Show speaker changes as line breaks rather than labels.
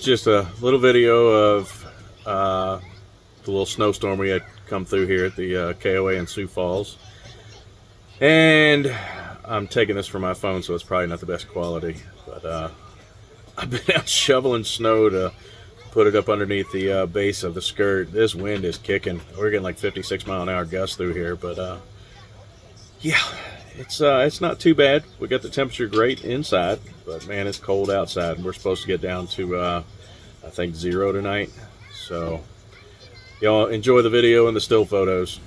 just a little video of the little snowstorm we had come through here at the KOA in Sioux Falls. And I'm taking this from my phone, so it's probably not the best quality. But I've been out shoveling snow to put it up underneath the base of the skirt. This wind is kicking. We're getting like 56-mile-an-hour gusts through here, but yeah, it's not too bad. We got the temperature great inside, but man, it's cold outside. We're supposed to get down to I think 0 tonight. So y'all enjoy the video and the still photos.